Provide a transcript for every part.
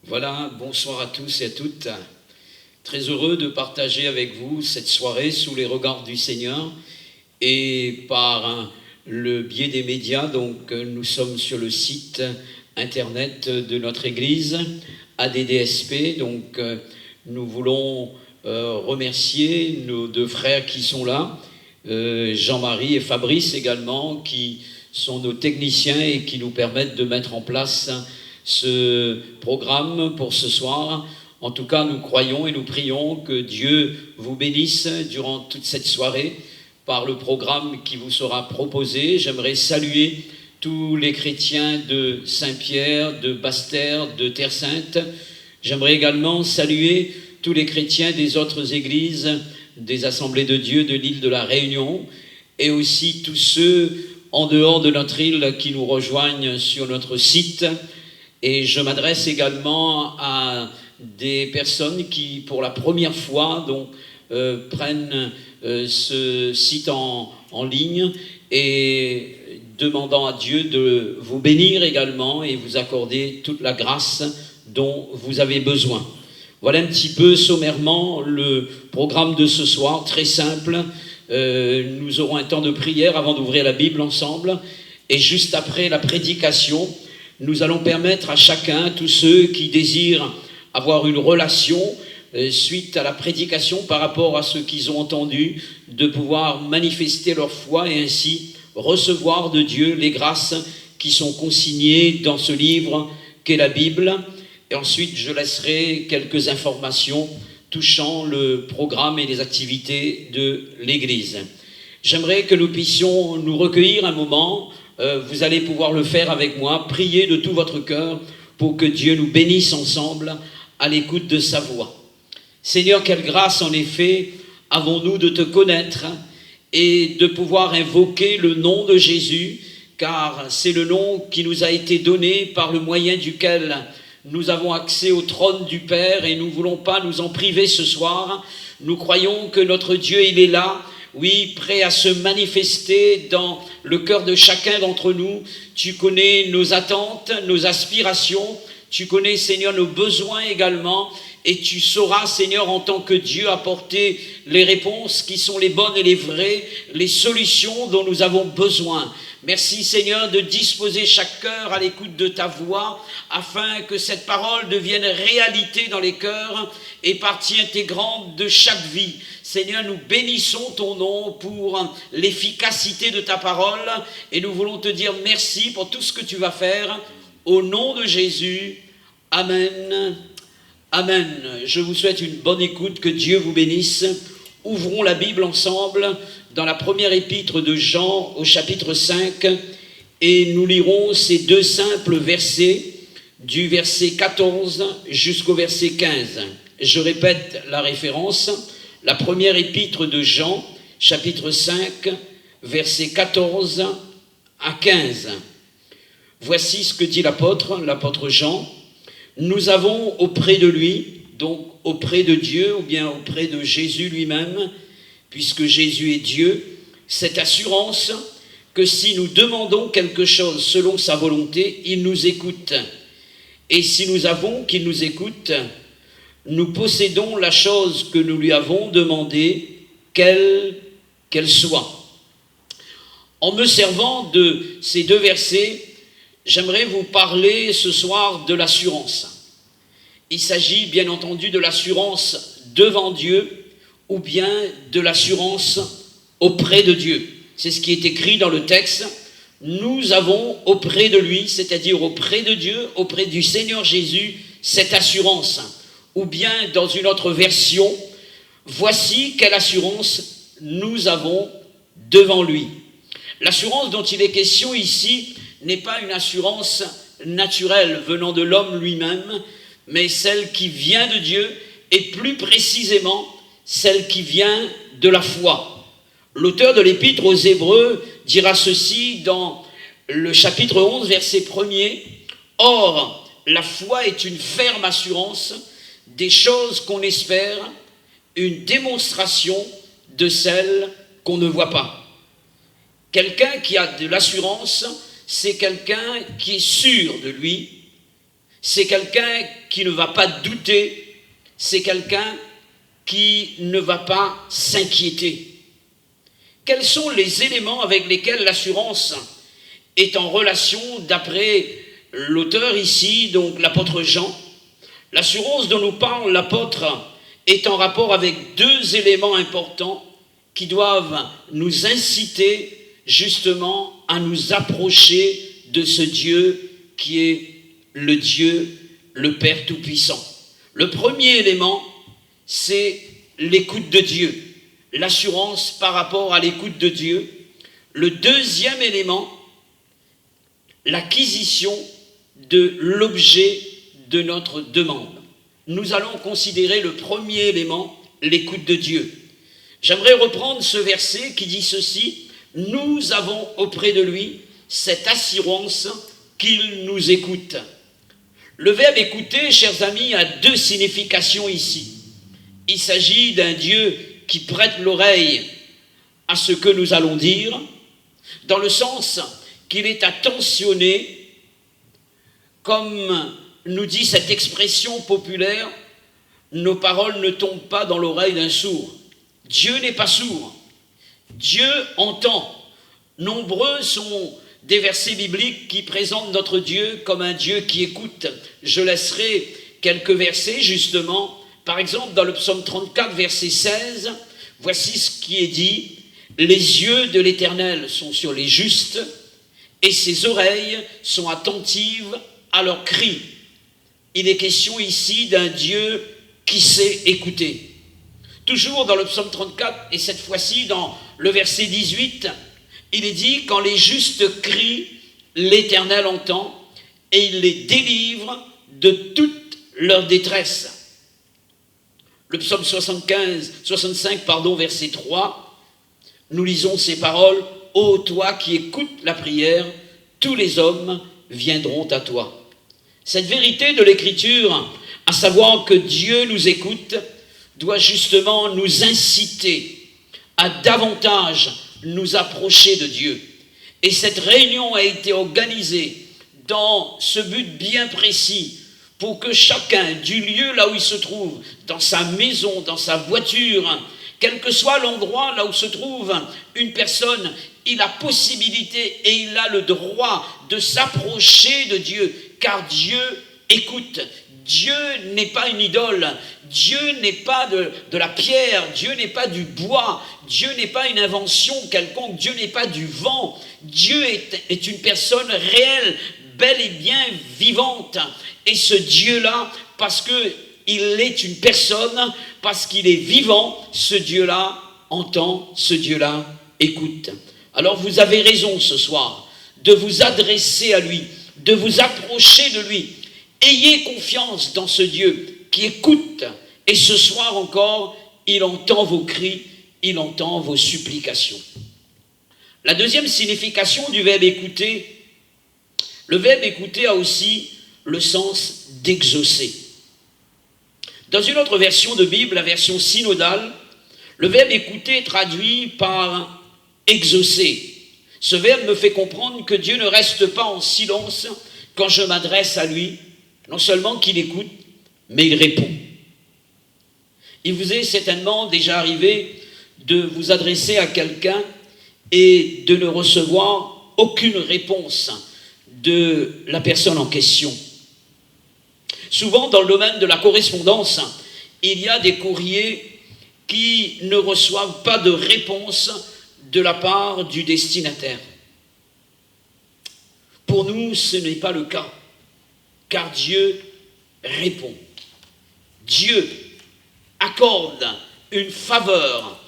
Voilà, bonsoir à tous et à toutes. Très heureux de partager avec vous cette soirée sous les regards du Seigneur et par le biais des médias. Donc, nous sommes sur le site internet de notre église, ADDSP. Donc, nous voulons remercier nos deux frères qui sont là, Jean-Marie et Fabrice également, qui sont nos techniciens et qui nous permettent de mettre en place ce programme pour ce soir. En tout cas, nous croyons et nous prions que Dieu vous bénisse durant toute cette soirée par le programme qui vous sera proposé. J'aimerais saluer tous les chrétiens de Saint-Pierre, de Basse-Terre, de Terre-Sainte. J'aimerais également saluer tous les chrétiens des autres églises, des Assemblées de Dieu de l'île de la Réunion, et aussi tous ceux en dehors de notre île qui nous rejoignent sur notre site. Et je m'adresse également à des personnes qui, pour la première fois, prennent ce site en ligne et demandant à Dieu de vous bénir également et vous accorder toute la grâce dont vous avez besoin. Voilà un petit peu sommairement le programme de ce soir, très simple. Nous aurons un temps de prière avant d'ouvrir la Bible ensemble. Et juste après la prédication, nous allons permettre à chacun, tous ceux qui désirent avoir une relation suite à la prédication par rapport à ce qu'ils ont entendu, de pouvoir manifester leur foi et ainsi recevoir de Dieu les grâces qui sont consignées dans ce livre qu'est la Bible. Et ensuite, je laisserai quelques informations touchant le programme et les activités de l'Église. J'aimerais que nous puissions nous recueillir un moment. Vous allez pouvoir le faire avec moi, prier de tout votre cœur pour que Dieu nous bénisse ensemble à l'écoute de sa voix. Seigneur, quelle grâce en effet avons-nous de te connaître et de pouvoir invoquer le nom de Jésus, car c'est le nom qui nous a été donné par le moyen duquel nous avons accès au trône du Père et nous ne voulons pas nous en priver ce soir. Nous croyons que notre Dieu, il est là, oui, prêt à se manifester dans le cœur de chacun d'entre nous. Tu connais nos attentes, nos aspirations. Tu connais, Seigneur, nos besoins également. Et tu sauras, Seigneur, en tant que Dieu, apporter les réponses qui sont les bonnes et les vraies, les solutions dont nous avons besoin. Merci, Seigneur, de disposer chaque cœur à l'écoute de ta voix, afin que cette parole devienne réalité dans les cœurs et partie intégrante de chaque vie. Seigneur, nous bénissons ton nom pour l'efficacité de ta parole et nous voulons te dire merci pour tout ce que tu vas faire. Au nom de Jésus, Amen. Amen. Je vous souhaite une bonne écoute, que Dieu vous bénisse. Ouvrons la Bible ensemble dans la première épître de Jean au chapitre 5 et nous lirons ces deux simples versets du verset 14 jusqu'au verset 15. Je répète la référence. La première épître de Jean, chapitre 5, versets 14 à 15. Voici ce que dit l'apôtre Jean. Nous avons auprès de lui, donc auprès de Dieu ou bien auprès de Jésus lui-même, puisque Jésus est Dieu, cette assurance que si nous demandons quelque chose selon sa volonté, il nous écoute. Et si nous avons qu'il nous écoute, nous possédons la chose que nous lui avons demandée, quelle qu'elle soit. En me servant de ces deux versets, j'aimerais vous parler ce soir de l'assurance. Il s'agit bien entendu de l'assurance devant Dieu ou bien de l'assurance auprès de Dieu. C'est ce qui est écrit dans le texte. Nous avons auprès de lui, c'est-à-dire auprès de Dieu, auprès du Seigneur Jésus, cette assurance. Ou bien dans une autre version, voici quelle assurance nous avons devant lui. L'assurance dont il est question ici n'est pas une assurance naturelle venant de l'homme lui-même, mais celle qui vient de Dieu et plus précisément celle qui vient de la foi. L'auteur de l'épître aux Hébreux dira ceci dans le chapitre 11, verset 1er. Or, la foi est une ferme assurance des choses qu'on espère, une démonstration de celles qu'on ne voit pas. Quelqu'un qui a de l'assurance, c'est quelqu'un qui est sûr de lui, c'est quelqu'un qui ne va pas douter, c'est quelqu'un qui ne va pas s'inquiéter. Quels sont les éléments avec lesquels l'assurance est en relation d'après l'auteur ici, donc l'apôtre Jean? L'assurance dont nous parle l'apôtre est en rapport avec deux éléments importants qui doivent nous inciter justement à nous approcher de ce Dieu qui est le Dieu, le Père Tout-Puissant. Le premier élément, c'est l'écoute de Dieu, l'assurance par rapport à l'écoute de Dieu. Le deuxième élément, l'acquisition de l'objet de notre demande. Nous allons considérer le premier élément, l'écoute de Dieu. J'aimerais reprendre ce verset qui dit ceci: nous avons auprès de lui cette assurance qu'il nous écoute. Le verbe écouter, chers amis, a deux significations ici. Il s'agit d'un Dieu qui prête l'oreille à ce que nous allons dire, dans le sens qu'il est attentionné, comme nous dit cette expression populaire, nos paroles ne tombent pas dans l'oreille d'un sourd. Dieu n'est pas sourd. Dieu entend. Nombreux sont des versets bibliques qui présentent notre Dieu comme un Dieu qui écoute. Je laisserai quelques versets justement. Par exemple, dans le psaume 34, verset 16, voici ce qui est dit: les yeux de l'Éternel sont sur les justes et ses oreilles sont attentives à leurs cris. Il est question ici d'un Dieu qui sait écouter. Toujours dans le psaume 34, et cette fois-ci dans le verset 18, il est dit: quand les justes crient, l'Éternel entend et il les délivre de toute leur détresse. Le psaume 65, verset 3, nous lisons ces paroles: ô toi qui écoutes la prière, tous les hommes viendront à toi. Cette vérité de l'Écriture, à savoir que Dieu nous écoute, doit justement nous inciter à davantage nous approcher de Dieu. Et cette réunion a été organisée dans ce but bien précis, pour que chacun, du lieu là où il se trouve, dans sa maison, dans sa voiture, quel que soit l'endroit là où se trouve une personne, il a possibilité et il a le droit de s'approcher de Dieu, car Dieu écoute. Dieu n'est pas une idole, Dieu n'est pas de la pierre, Dieu n'est pas du bois, Dieu n'est pas une invention quelconque, Dieu n'est pas du vent. Dieu est une personne réelle, bel et bien vivante. Et ce Dieu-là, parce qu'il est une personne, parce qu'il est vivant, ce Dieu-là entend, ce Dieu-là écoute. Alors vous avez raison ce soir de vous adresser à lui, de vous approcher de lui. Ayez confiance dans ce Dieu qui écoute. Et ce soir encore, il entend vos cris, il entend vos supplications. La deuxième signification du verbe écouter, le verbe écouter a aussi le sens d'exaucer. Dans une autre version de Bible, la version synodale, le verbe écouter est traduit par exaucer. Ce verbe me fait comprendre que Dieu ne reste pas en silence quand je m'adresse à lui. Non seulement qu'il écoute, mais il répond. Il vous est certainement déjà arrivé de vous adresser à quelqu'un et de ne recevoir aucune réponse de la personne en question. Souvent, dans le domaine de la correspondance, il y a des courriers qui ne reçoivent pas de réponse de la part du destinataire. Pour nous, ce n'est pas le cas, car Dieu répond. Dieu accorde une faveur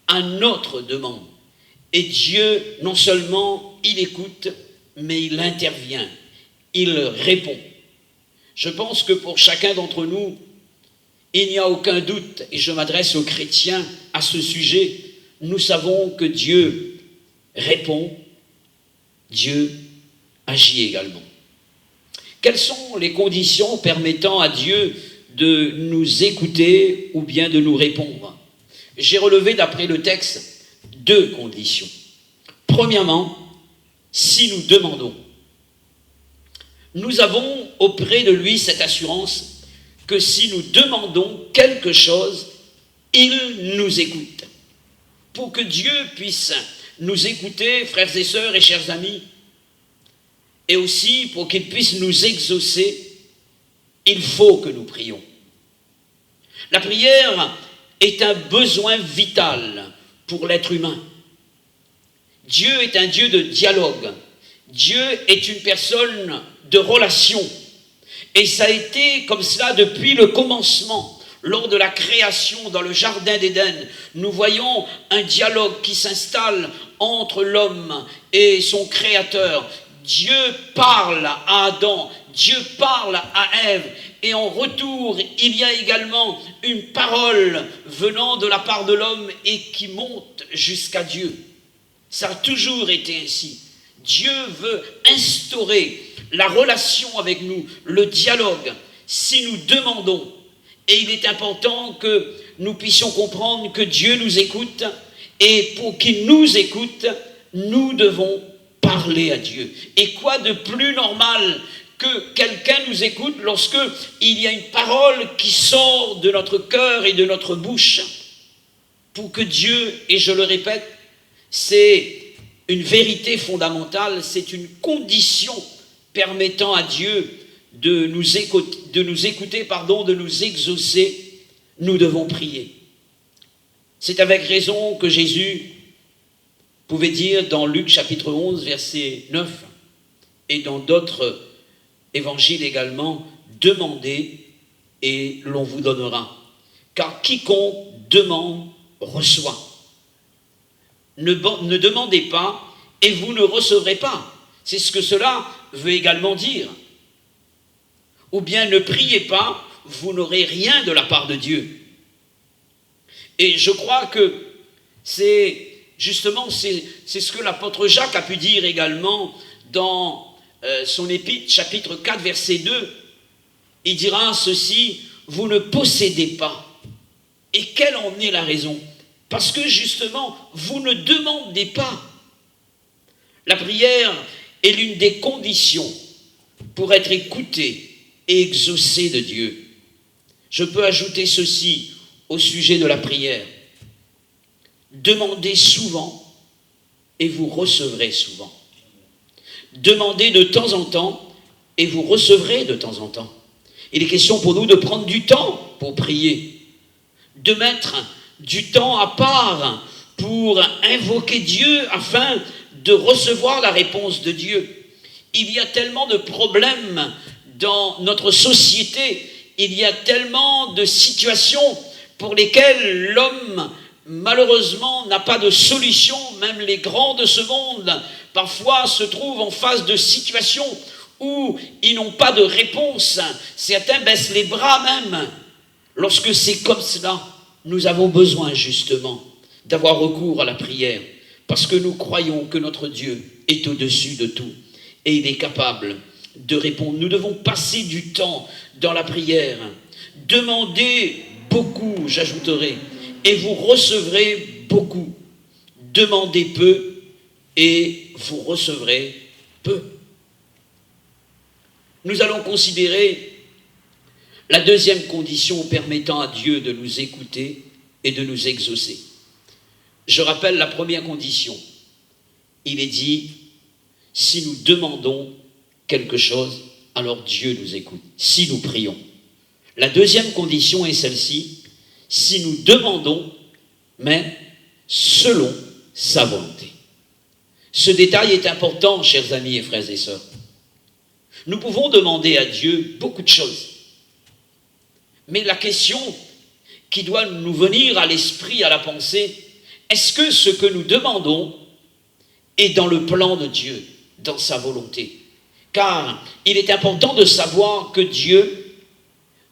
à notre demande. Et Dieu, non seulement il écoute, mais il intervient, il répond. Je pense que pour chacun d'entre nous, il n'y a aucun doute, et je m'adresse aux chrétiens à ce sujet, nous savons que Dieu répond, Dieu agit également. Quelles sont les conditions permettant à Dieu de nous écouter ou bien de nous répondre? J'ai relevé d'après le texte 2 conditions. Premièrement, si nous demandons, nous avons auprès de lui cette assurance que si nous demandons quelque chose, il nous écoute. Pour que Dieu puisse nous écouter, frères et sœurs et chers amis, et aussi pour qu'il puisse nous exaucer, il faut que nous prions. La prière est un besoin vital pour l'être humain. Dieu est un Dieu de dialogue. Dieu est une personne de relation. Et ça a été comme cela depuis le commencement. Lors de la création dans le jardin d'Éden, nous voyons un dialogue qui s'installe entre l'homme et son créateur. Dieu parle à Adam, Dieu parle à Ève, et en retour, il y a également une parole venant de la part de l'homme et qui monte jusqu'à Dieu. Ça a toujours été ainsi. Dieu veut instaurer la relation avec nous, le dialogue, si nous demandons. Et il est important que nous puissions comprendre que Dieu nous écoute, et pour qu'il nous écoute, nous devons parler à Dieu. Et quoi de plus normal que quelqu'un nous écoute lorsque il y a une parole qui sort de notre cœur et de notre bouche, pour que Dieu, et je le répète, c'est une vérité fondamentale, c'est une condition permettant à Dieu de nous écouter, de nous exaucer, nous devons prier. C'est avec raison que Jésus pouvait dire dans Luc chapitre 11, verset 9, et dans d'autres évangiles également, demandez et l'on vous donnera. Car quiconque demande, reçoit. Ne demandez pas et vous ne recevrez pas. C'est ce que cela veut également dire. Ou bien ne priez pas, vous n'aurez rien de la part de Dieu. Et je crois que c'est justement c'est ce que l'apôtre Jacques a pu dire également dans son épître, chapitre 4, verset 2. Il dira ceci, vous ne possédez pas. Et quelle en est la raison? Parce que justement, vous ne demandez pas. La prière est l'une des conditions pour être écoutée et exaucée de Dieu. Je peux ajouter ceci au sujet de la prière. Demandez souvent et vous recevrez souvent. Demandez de temps en temps et vous recevrez de temps en temps. Il est question pour nous de prendre du temps pour prier, de mettre du temps à part pour invoquer Dieu afin de recevoir la réponse de Dieu. Il y a tellement de problèmes dans notre société, il y a tellement de situations pour lesquelles l'homme malheureusement n'a pas de solution. Même les grands de ce monde parfois se trouvent en face de situations où ils n'ont pas de réponse. Certains baissent les bras même. Lorsque c'est comme cela, nous avons besoin justement d'avoir recours à la prière, parce que nous croyons que notre Dieu est au-dessus de tout et il est capable de répondre. Nous devons passer du temps dans la prière. Demandez beaucoup, j'ajouterai, et vous recevrez beaucoup. Demandez peu et vous recevrez peu. Nous allons considérer la deuxième condition permettant à Dieu de nous écouter et de nous exaucer. Je rappelle la première condition. Il est dit, si nous demandons quelque chose, alors Dieu nous écoute, si nous prions. La deuxième condition est celle-ci, si nous demandons, mais selon sa volonté. Ce détail est important, chers amis et frères et sœurs. Nous pouvons demander à Dieu beaucoup de choses. Mais la question qui doit nous venir à l'esprit, à la pensée, est-ce que ce que nous demandons est dans le plan de Dieu, dans sa volonté? Car il est important de savoir que Dieu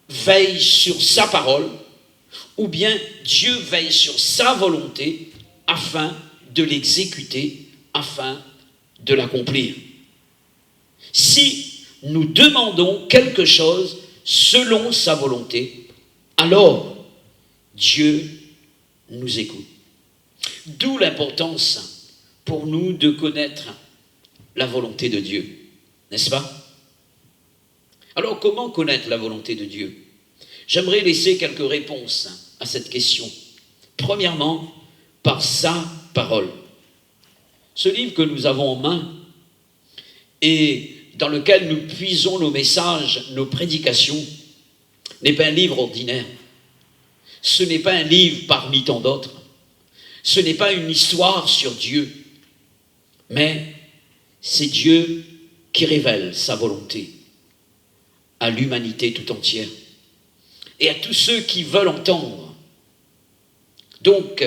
veille sur sa parole, ou bien Dieu veille sur sa volonté afin de l'exécuter, afin de l'accomplir. Si nous demandons quelque chose selon sa volonté, alors Dieu nous écoute. D'où l'importance pour nous de connaître la volonté de Dieu, n'est-ce pas? Alors comment connaître la volonté de Dieu? J'aimerais laisser quelques réponses à cette question. Premièrement, par sa parole. Ce livre que nous avons en main et dans lequel nous puisons nos messages, nos prédications, n'est pas un livre ordinaire. Ce n'est pas un livre parmi tant d'autres. Ce n'est pas une histoire sur Dieu. Mais c'est Dieu qui révèle sa volonté à l'humanité tout entière et à tous ceux qui veulent entendre. Donc,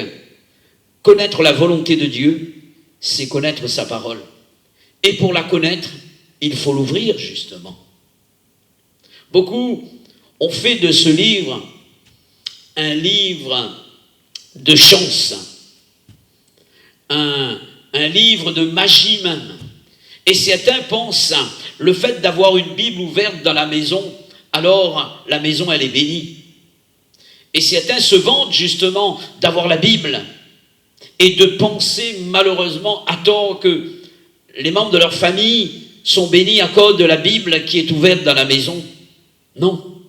connaître la volonté de Dieu, c'est connaître sa parole. Et pour la connaître, il faut l'ouvrir, justement. Beaucoup ont fait de ce livre un livre de chance, un livre de magie même. Et certains pensent le fait d'avoir une Bible ouverte dans la maison, alors la maison elle est bénie. Et certains se vantent justement d'avoir la Bible et de penser malheureusement à tort que les membres de leur famille sont bénis à cause de la Bible qui est ouverte dans la maison. Non.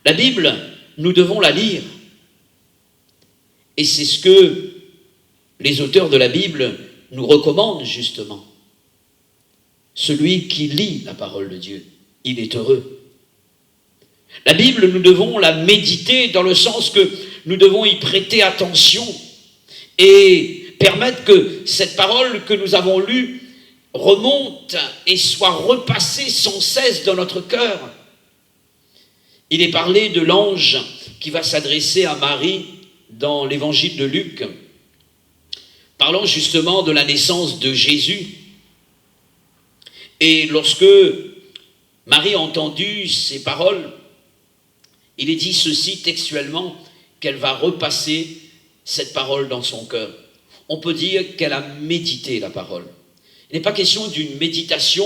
La Bible, nous devons la lire. Et c'est ce que les auteurs de la Bible nous recommandent justement. Celui qui lit la parole de Dieu, il est heureux. La Bible, nous devons la méditer dans le sens que nous devons y prêter attention et permettre que cette parole que nous avons lue remonte et soit repassée sans cesse dans notre cœur. Il est parlé de l'ange qui va s'adresser à Marie dans l'évangile de Luc, parlant justement de la naissance de Jésus. Et lorsque Marie a entendu ces paroles, il est dit ceci textuellement, qu'elle va repasser cette parole dans son cœur. On peut dire qu'elle a médité la parole. Il n'est pas question d'une méditation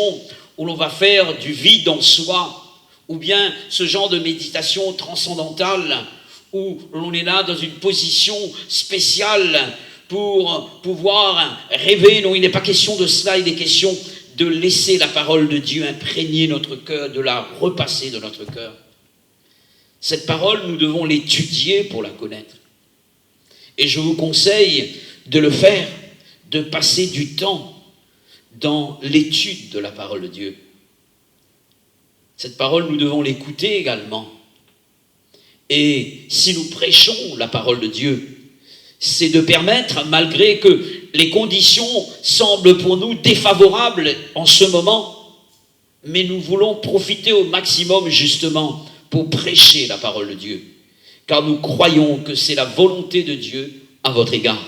où l'on va faire du vide en soi, ou bien ce genre de méditation transcendantale où l'on est là dans une position spéciale pour pouvoir rêver. Non, il n'est pas question de cela, il est question de laisser la parole de Dieu imprégner notre cœur, de la repasser dans notre cœur. Cette parole, nous devons l'étudier pour la connaître. Et je vous conseille de le faire, de passer du temps dans l'étude de la parole de Dieu. Cette parole, nous devons l'écouter également. Et si nous prêchons la parole de Dieu, c'est de permettre, malgré que les conditions semblent pour nous défavorables en ce moment, mais nous voulons profiter au maximum justement pour prêcher la parole de Dieu, car nous croyons que c'est la volonté de Dieu à votre égard.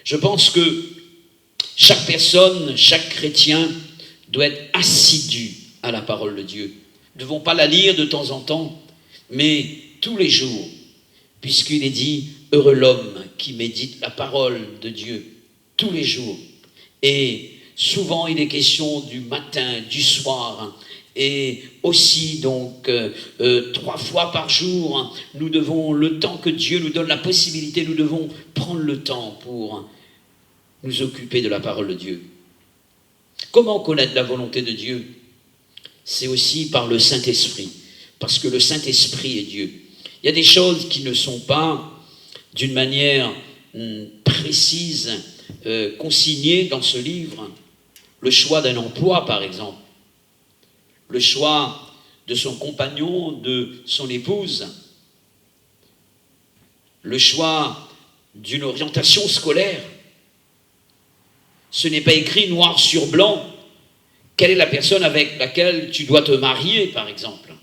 Je pense que chaque personne, chaque chrétien doit être assidu à la parole de Dieu. Nous ne devons pas la lire de temps en temps, mais tous les jours, puisqu'il est dit « Heureux l'homme qui médite la parole de Dieu tous les jours ». Et souvent, il est question du matin, du soir, et aussi donc 3 fois par jour, nous devons, le temps que Dieu nous donne la possibilité, nous devons prendre le temps pour nous occuper de la parole de Dieu. Comment connaître la volonté de Dieu? C'est aussi par le Saint-Esprit, parce que le Saint-Esprit est Dieu. Il y a des choses qui ne sont pas d'une manière précise consignées dans ce livre. Le choix d'un emploi, par exemple. Le choix de son compagnon, de son épouse. Le choix d'une orientation scolaire. Ce n'est pas écrit noir sur blanc. Quelle est la personne avec laquelle tu dois te marier, par exemple?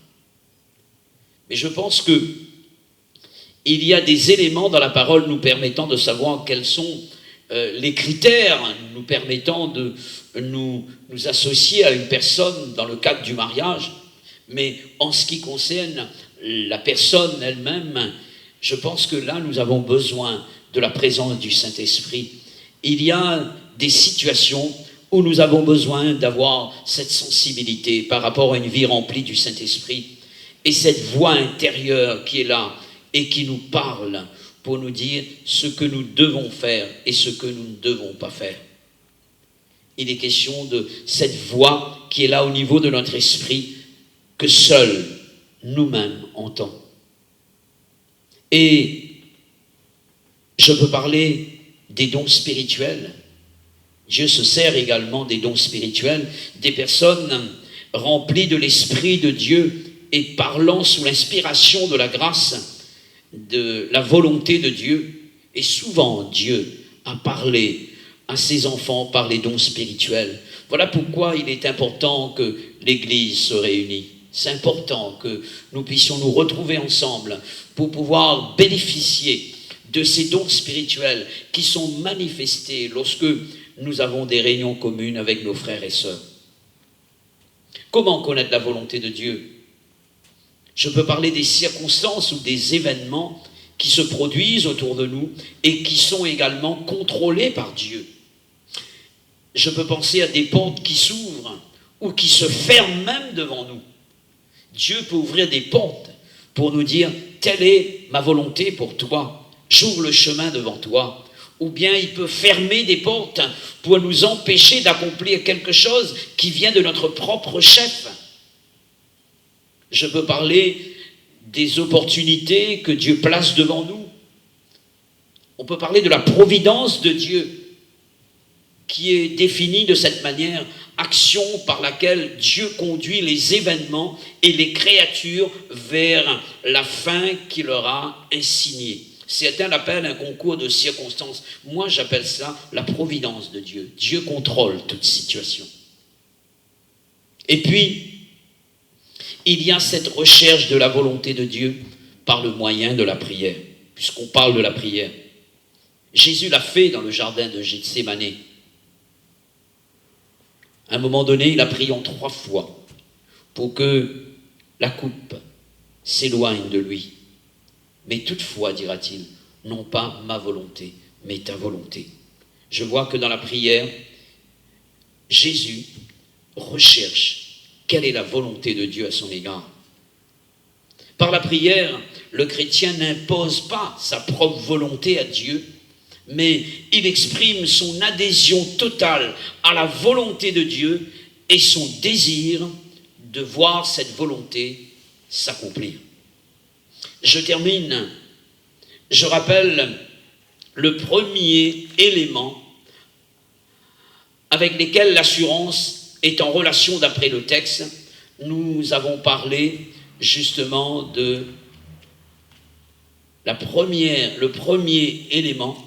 Mais je pense que il y a des éléments dans la parole nous permettant de savoir quels sont les critères nous permettant de nous associer à une personne dans le cadre du mariage. Mais en ce qui concerne la personne elle-même, je pense que là, nous avons besoin de la présence du Saint-Esprit. Il y a des situations où nous avons besoin d'avoir cette sensibilité par rapport à une vie remplie du Saint-Esprit et cette voix intérieure qui est là et qui nous parle pour nous dire ce que nous devons faire et ce que nous ne devons pas faire. Il est question de cette voix qui est là au niveau de notre esprit que seuls nous-mêmes entendons. Et je peux parler des dons spirituels. Dieu se sert également des dons spirituels, des personnes remplies de l'Esprit de Dieu et parlant sous l'inspiration de la grâce, de la volonté de Dieu. Et souvent, Dieu a parlé à ses enfants par les dons spirituels. Voilà pourquoi il est important que l'Église se réunisse. C'est important que nous puissions nous retrouver ensemble pour pouvoir bénéficier de ces dons spirituels qui sont manifestés lorsque nous avons des réunions communes avec nos frères et sœurs. Comment connaître la volonté de Dieu? Je peux parler des circonstances ou des événements qui se produisent autour de nous et qui sont également contrôlés par Dieu. Je peux penser à des portes qui s'ouvrent ou qui se ferment même devant nous. Dieu peut ouvrir des portes pour nous dire « Telle est ma volonté pour toi, j'ouvre le chemin devant toi ». Ou bien il peut fermer des portes pour nous empêcher d'accomplir quelque chose qui vient de notre propre chef. Je peux parler des opportunités que Dieu place devant nous. On peut parler de la providence de Dieu qui est définie de cette manière, action par laquelle Dieu conduit les événements et les créatures vers la fin qu'il leur a insignée. Certains l'appellent un concours de circonstances. Moi, j'appelle ça la providence de Dieu. Dieu contrôle toute situation. Et puis, il y a cette recherche de la volonté de Dieu par le moyen de la prière, puisqu'on parle de la prière. Jésus l'a fait dans le jardin de Gethsémani. À un moment donné, il a prié en 3 fois pour que la coupe s'éloigne de lui. Mais toutefois, dira-t-il, non pas ma volonté, mais ta volonté. Je vois que dans la prière, Jésus recherche quelle est la volonté de Dieu à son égard. Par la prière, le chrétien n'impose pas sa propre volonté à Dieu, mais il exprime son adhésion totale à la volonté de Dieu et son désir de voir cette volonté s'accomplir. Je termine, je rappelle le premier élément avec lequel l'assurance est en relation d'après le texte. Nous avons parlé justement de le premier élément.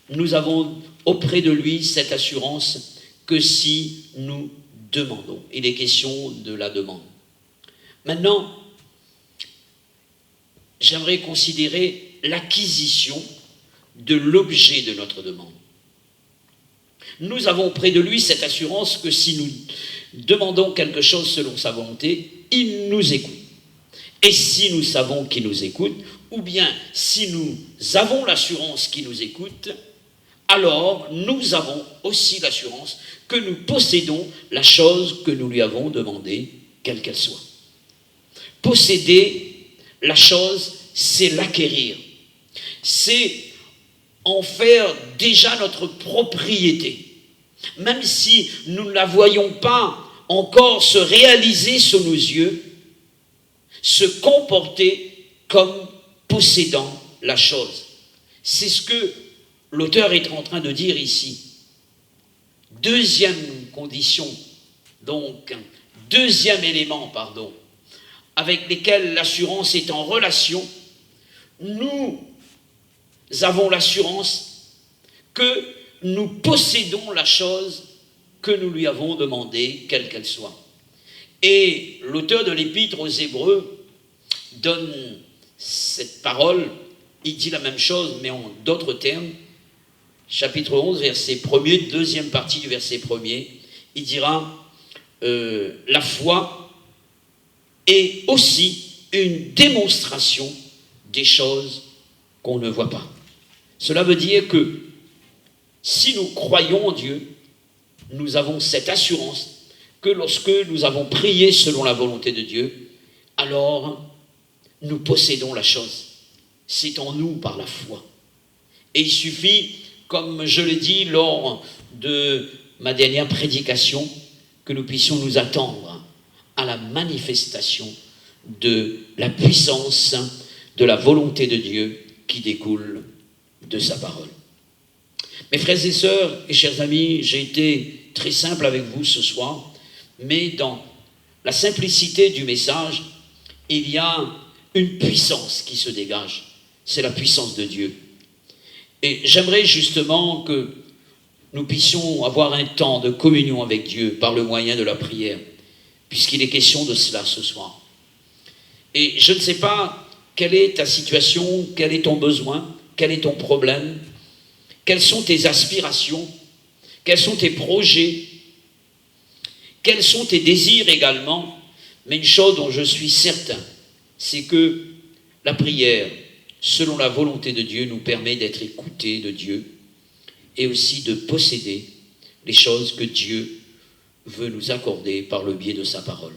Nous avons auprès de lui cette assurance que si nous demandons. Il est question de la demande. Maintenant, j'aimerais considérer l'acquisition de l'objet de notre demande. Nous avons près de lui cette assurance que si nous demandons quelque chose selon sa volonté, il nous écoute. Et si nous savons qu'il nous écoute, ou bien si nous avons l'assurance qu'il nous écoute, alors nous avons aussi l'assurance que nous possédons la chose que nous lui avons demandée, quelle qu'elle soit. Posséder la chose, c'est l'acquérir. C'est en faire déjà notre propriété. Même si nous ne la voyons pas encore se réaliser sous nos yeux, se comporter comme possédant la chose. C'est ce que l'auteur est en train de dire ici. Deuxième condition, donc, deuxième élément, avec lesquels l'assurance est en relation, nous avons l'assurance que nous possédons la chose que nous lui avons demandée, quelle qu'elle soit. Et l'auteur de l'Épître aux Hébreux donne cette parole, il dit la même chose, mais en d'autres termes. Chapitre 11, verset 1er, deuxième partie du verset 1er, il dira la foi est aussi une démonstration des choses qu'on ne voit pas. Cela veut dire que si nous croyons en Dieu, nous avons cette assurance que lorsque nous avons prié selon la volonté de Dieu, alors nous possédons la chose. C'est en nous par la foi. Et il suffit, comme je l'ai dit lors de ma dernière prédication, que nous puissions nous attendre à la manifestation de la puissance de la volonté de Dieu qui découle de sa parole. Mes frères et sœurs et chers amis, j'ai été très simple avec vous ce soir, mais dans la simplicité du message, il y a une puissance qui se dégage, c'est la puissance de Dieu. Et j'aimerais justement que nous puissions avoir un temps de communion avec Dieu par le moyen de la prière, puisqu'il est question de cela ce soir. Et je ne sais pas quelle est ta situation, quel est ton besoin, quel est ton problème, quelles sont tes aspirations, quels sont tes projets, quels sont tes désirs également, mais une chose dont je suis certain, c'est que la prière, selon la volonté de Dieu, nous permet d'être écoutés de Dieu et aussi de posséder les choses que Dieu veut nous accorder par le biais de sa parole.